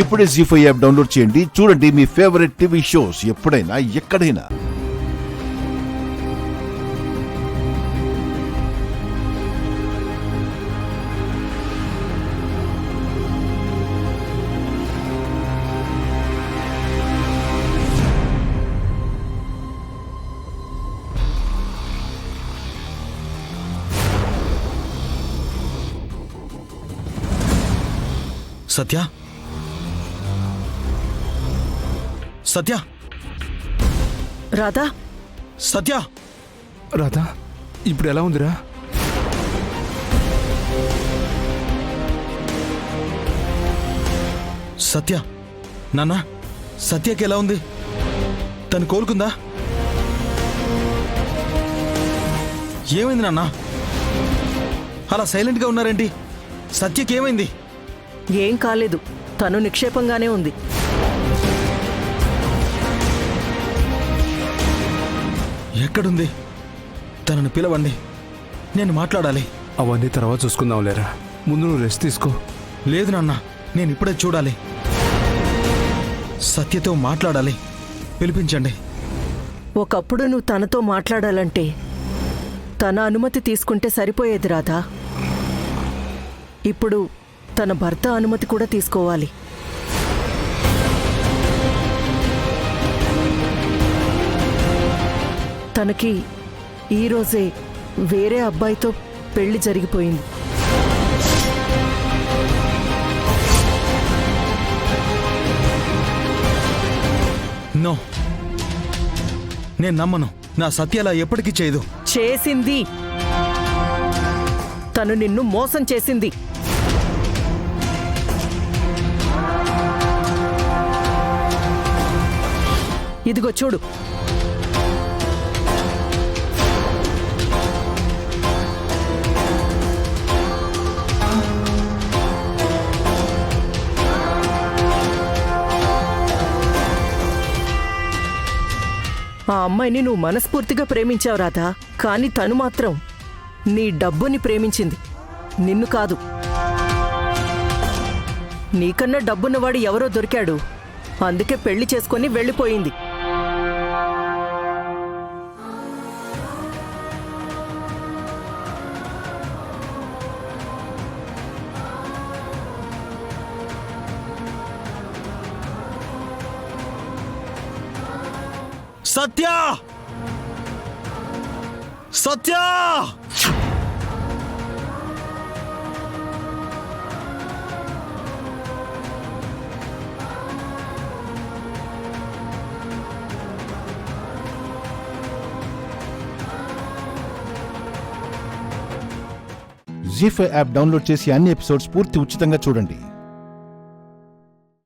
ఇప్పుడే జీ5 app download చేయండి. చూడండి మీ ఫేవరెట్ టీవీ షోస్ ఎప్పుడైనా ఎక్కడైనా. సత్య సత్య రాధా సత్య రాధా ఇప్పుడు ఎలా ఉందిరా? సత్య నాన్న, సత్యకి ఎలా ఉంది? తను కోలుకుందా? ఏమైంది నాన్న? అలా సైలెంట్గా ఉన్నారేంటి? సత్యకి ఏమైంది? ఏం కాలేదు, తను నిక్షేపంగానే ఉంది. ఎక్కడుంది? తనను పిలవండి, నేను మాట్లాడాలి. అవన్నీ తర్వాత చూసుకుందాం లేరా, ముందు నువ్వు రెస్ట్ తీసుకో. లేదు నాన్న, నేను ఇప్పుడే చూడాలి. సత్యతో మాట్లాడాలి, పిలిపించండి. ఒకప్పుడు నువ్వు తనతో మాట్లాడాలంటే తన అనుమతి తీసుకుంటే సరిపోయేది రాధా. ఇప్పుడు తన భర్త అనుమతి కూడా తీసుకోవాలి. తనకి ఈరోజే వేరే అబ్బాయితో పెళ్లి జరిగిపోయింది. నో, నేను నమ్మను. నా సత్య అలా ఎప్పటికీ చేయదు. చేసింది. తను నిన్ను మోసం చేసింది. ఇదిగో చూడు. ఆ అమ్మాయిని నువ్వు మనస్ఫూర్తిగా ప్రేమించావు రాధా, కానీ తను మాత్రం నీ డబ్బుని ప్రేమించింది, నిన్ను కాదు. నీకన్నా డబ్బున్నవాడు ఎవరో దొరికాడు, అందుకే పెళ్లి చేసుకొని వెళ్ళిపోయింది. సత్య! సత్య! జీ5 యాప్ డౌన్లోడ్ చేసి అన్ని ఎపిసోడ్స్ పూర్తి ఉచితంగా చూడండి.